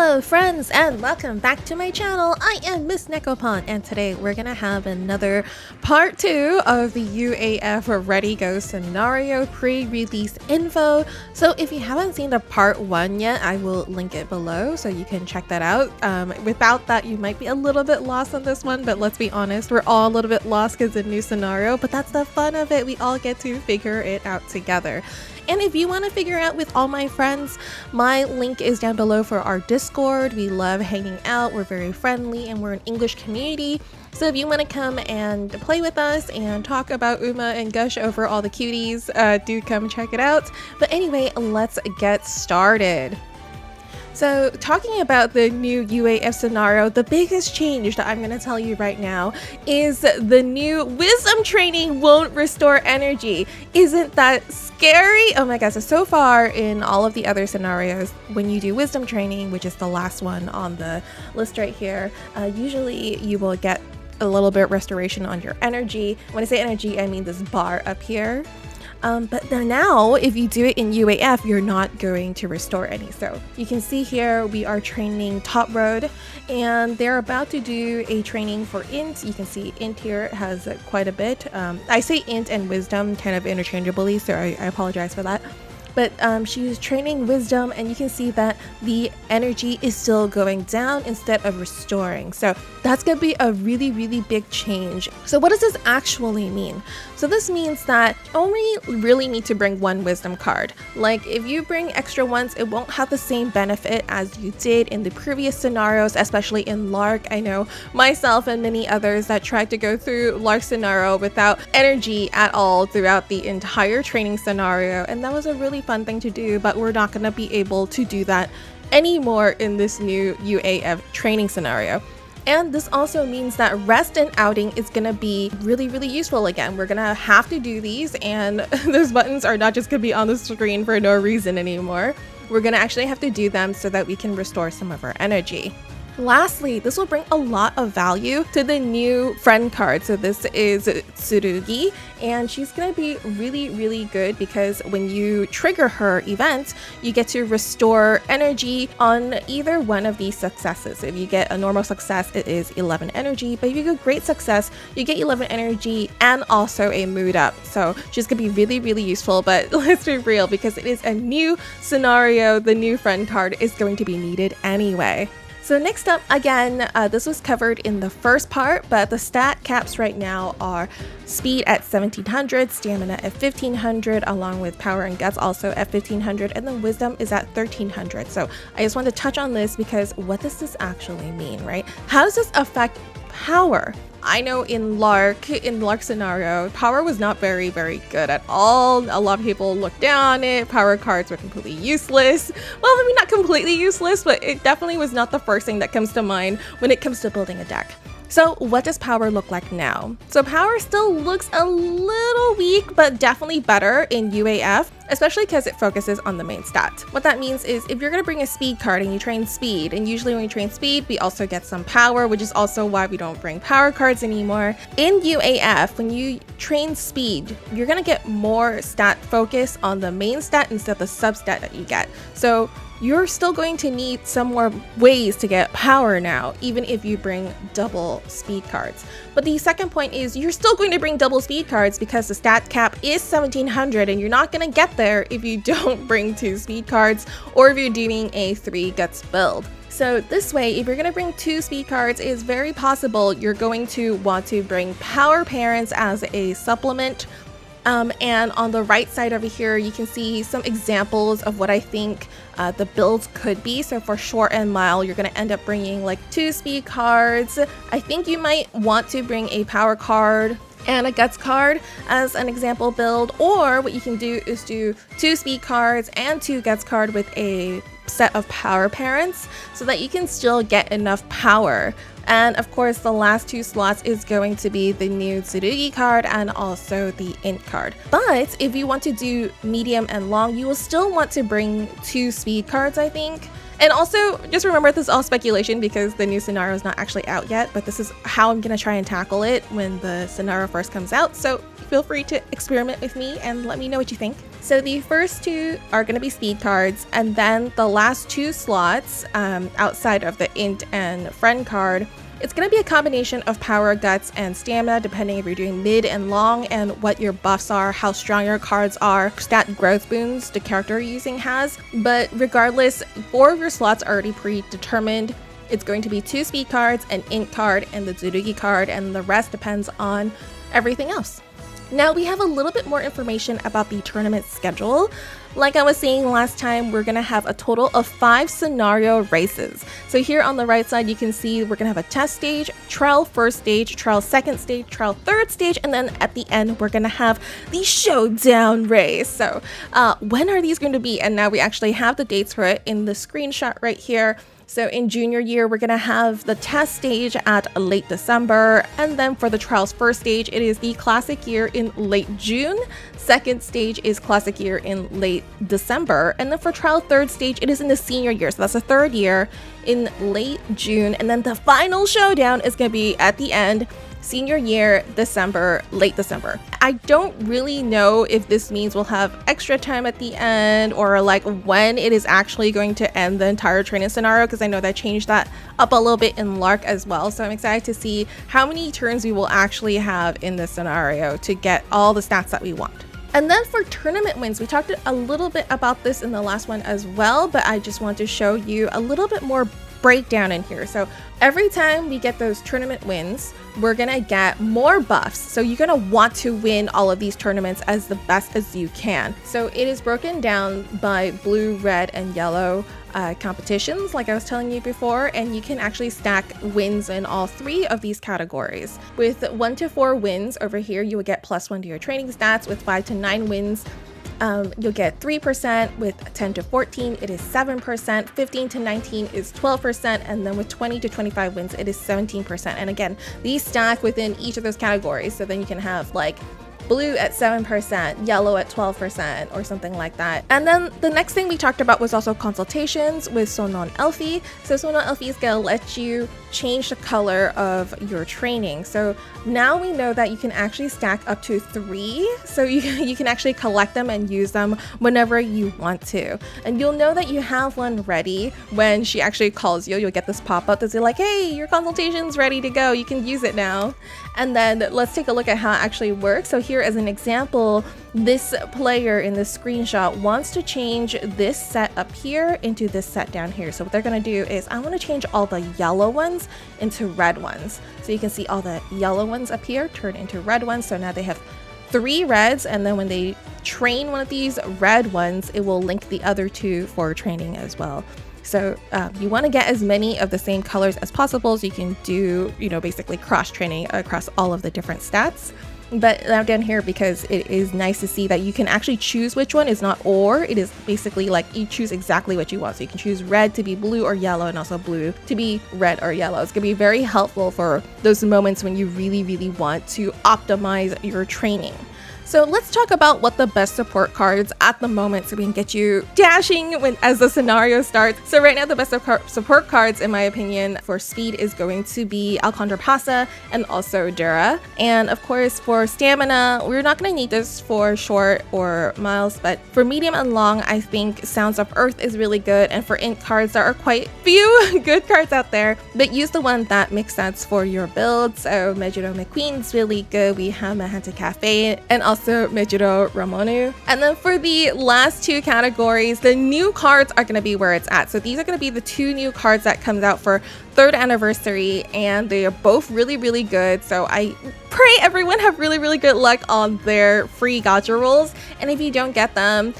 Hello friends and welcome back to my channel. I am Miss Nekopon and today we're gonna have another part 2 of the UAF Ready Go scenario pre-release info. So if you haven't seen the part 1 yet, I will link it below so you can check that out. Without that you might be a little bit lost on this one, but let's be honest, we're all a little bit lost because it's a new scenario, but that's the fun of it. We all get to figure it out together. And if you want to figure out with all my friends, my link is down below for our Discord. We love hanging out, we're very friendly, and we're an English community. So if you want to come and play with us and talk about Uma and gush over all the cuties, do come check it out. But anyway, let's get started. So talking about the new UAF scenario, the biggest change that I'm going to tell you right now is the new wisdom training won't restore energy. Isn't that scary? Oh my gosh, so far in all of the other scenarios, when you do wisdom training, which is the last one on the list right here, usually you will get a little bit restoration on your energy. When I say energy, I mean this bar up here. But now if you do it in UAF, you're not going to restore any. So you can see here we are training top road and they're about to do a training for int. You can see int here has quite a bit. I say int and wisdom kind of interchangeably, so I apologize for that. But she's training wisdom and you can see that the energy is still going down instead of restoring. So that's going to be a really big change. So what does this actually mean? So this means that you only really need to bring one wisdom card. Like if you bring extra ones, it won't have the same benefit as you did in the previous scenarios, especially in Lark. I know myself and many others that tried to go through Lark scenario without energy at all throughout the entire training scenario. And that was a really fun thing to do, but we're not going to be able to do that anymore in this new UAF training scenario. And this also means that rest and outing is going to be really useful again. We're going to have to do these, and those buttons are not just going to be on the screen for no reason anymore. We're going to actually have to do them so that we can restore some of our energy. Lastly, this will bring a lot of value to the new friend card. So this is Tsurugi, and she's going to be really good because when you trigger her event, you get to restore energy on either one of these successes. If you get a normal success, it is 11 energy, but if you get great success, you get 11 energy and also a mood up. So she's going to be really useful, but let's be real, because it is a new scenario, the new friend card is going to be needed anyway. So next up, again, this was covered in the first part, but the stat caps right now are speed at 1700, stamina at 1500, along with power and guts also at 1500, and then wisdom is at 1300. So I just want to touch on this because what does this actually mean, right? How does this affect power? I know in Lark scenario, power was not very good at all. A lot of people looked down on it. Power cards were completely useless. Well, I mean, not completely useless, but it definitely was not the first thing that comes to mind when it comes to building a deck. So what does power look like now? So power still looks a little weak, but definitely better in UAF, especially because it focuses on the main stat. What that means is if you're going to bring a speed card and you train speed, and usually when you train speed, we also get some power, which is also why we don't bring power cards anymore. In UAF, when you train speed, you're going to get more stat focus on the main stat instead of the substat that you get. So you're still going to need some more ways to get power now, even if you bring double speed cards. But the second point is you're still going to bring double speed cards because the stat cap is 1700 and you're not going to get there if you don't bring 2 speed cards or if you're doing a 3 guts build. So this way, if you're going to bring 2 speed cards, it is very possible you're going to want to bring power parents as a supplement. And on the right side over here, you can see some examples of what I think the builds could be. So for short and mile, you're going to end up bringing like 2 speed cards. I think you might want to bring a power card and a guts card as an example build, or what you can do is do 2 speed cards and 2 guts card with a set of power parents so that you can still get enough power. And of course, the last 2 slots is going to be the new Tsurugi card and also the int card. But if you want to do medium and long, you will still want to bring 2 speed cards, I think. And also, just remember this is all speculation because the new scenario is not actually out yet, but this is how I'm going to try and tackle it when the scenario first comes out. So feel free to experiment with me and let me know what you think. So the first 2 are going to be speed cards, and then the last 2 slots outside of the int and friend card, it's going to be a combination of power, guts, and stamina, depending if you're doing mid and long and what your buffs are, how strong your cards are, stat growth boons the character you're using has. But regardless, 4 of your slots are already predetermined. It's going to be 2 speed cards, an int card, and the Tsurugi card, and the rest depends on everything else. Now we have a little bit more information about the tournament schedule. Like I was saying last time, we're going to have a total of 5 scenario races. So here on the right side, you can see we're going to have a test stage, trial first stage, trial second stage, trial third stage, and then at the end, we're going to have the showdown race. So when are these going to be? And now we actually have the dates for it in the screenshot right here. So in junior year, we're going to have the test stage at late December. And then for the trials first stage, it is the classic year in late June. Second stage is classic year in late December. And then for trial third stage, it is in the senior year. So that's the third year in late June. And then the final showdown is going to be at the end, senior year, December, late December. I don't really know if this means we'll have extra time at the end or like when it is actually going to end the entire training scenario, because I know they changed that up a little bit in Lark as well. So I'm excited to see how many turns we will actually have in this scenario to get all the stats that we want. And then for tournament wins, we talked a little bit about this in the last one as well, but I just want to show you a little bit more breakdown in here. So every time we get those tournament wins, we're gonna get more buffs. So you're gonna want to win all of these tournaments as the best as you can. So it is broken down by blue, red, and yellow competitions, like I was telling you before, and you can actually stack wins in all 3 of these categories. With 1 to 4 wins over here, you will get +1 to your training stats. With 5 to 9 wins, you'll get 3%. With 10 to 14, it is 7%. 15 to 19 is 12%. And then with 20 to 25 wins, it is 17%. And again, these stack within each of those categories. So then you can have like blue at 7%, yellow at 12%, or something like that. And then the next thing we talked about was also consultations with Sonon Elfie. So Sonon Elfie is gonna let you change the color of your training. So now we know that you can actually stack up to 3. So you can actually collect them and use them whenever you want to. And you'll know that you have one ready when she actually calls you. You'll get this pop-up that's like, hey, your consultation's ready to go. You can use it now. And then let's take a look at how it actually works. So here as an example, this player in this screenshot wants to change this set up here into this set down here. So what they're gonna do is I want to change all the yellow ones into red ones. So you can see all the yellow ones up here turn into red ones. So now they have 3 reds, and then when they train one of these red ones, it will link the other 2 for training as well. So you want to get as many of the same colors as possible so you can do, basically cross training across all of the different stats. But now down here, because it is nice to see that you can actually choose which one is not or, it is basically like you choose exactly what you want. So you can choose red to be blue or yellow, and also blue to be red or yellow. It's going to be very helpful for those moments when you really, really want to optimize your training. So let's talk about what the best support cards at the moment so we can get you dashing as the scenario starts. So right now the best support cards, in my opinion, for speed is going to be Alcondra Pasa and also Dura. And of course for stamina, we're not going to need this for short or miles, but for medium and long, I think Sounds of Earth is really good. And for int cards, there are quite few good cards out there, but use the one that makes sense for your build. So Mejiro McQueen is really good. We have Mahanta Cafe and also Mejiro Ramonu. And then for the last 2 categories, the new cards are going to be where it's at. So these are going to be the 2 new cards that comes out for 3rd anniversary, and they are both really, really good. So I pray everyone have really, really good luck on their free gacha rolls. And if you don't get them,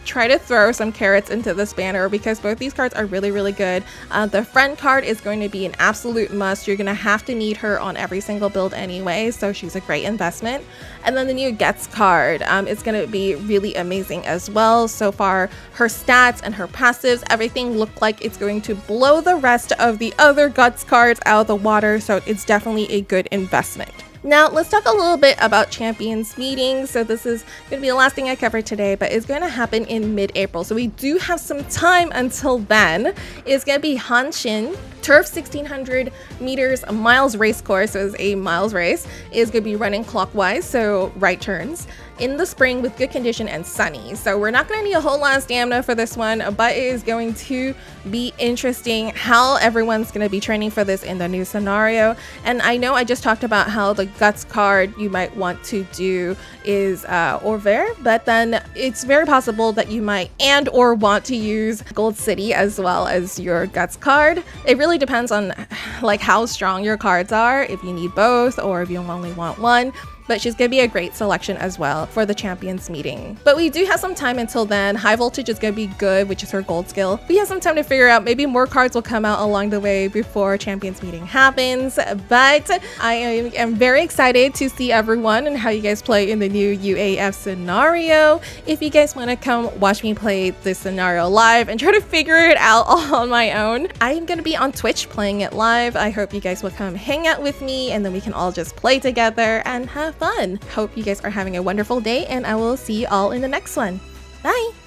try to throw some carrots into this banner because both these cards are really, really good. The friend card is going to be an absolute must. You're going to have to need her on every single build anyway, so she's a great investment. And then the new Gets card is going to be really amazing as well. So far, her stats and her passives, everything look like it's going to blow the rest of the other Guts cards out of the water, so it's definitely a good investment. Now, let's talk a little bit about Champions meetings. So this is going to be the last thing I cover today, but it's going to happen in mid-April. So we do have some time until then. It's going to be Hanshin, Turf 1600 meters, a miles race course. So it's a miles race. It's going to be running clockwise, so right turns. in the spring with good condition and sunny. So we're not going to need a whole lot of stamina for this one, but it is going to be interesting how everyone's going to be training for this in the new scenario. And I know I just talked about how the guts card you might want to do is Orver, but then it's very possible that you might and or want to use Gold City as well as your guts card. It really depends on like how strong your cards are, if you need both or if you only want one. But she's going to be a great selection as well for the champions meeting. But we do have some time until then. High voltage is going to be good, which is her gold skill. We have some time to figure out, maybe more cards will come out along the way before champions meeting happens. But I am very excited to see everyone and how you guys play in the new UAF scenario. If you guys want to come watch me play this scenario live and try to figure it out all on my own, I am going to be on Twitch playing it live. I hope you guys will come hang out with me and then we can all just play together and have fun. Hope you guys are having a wonderful day, and I will see you all in the next one. Bye!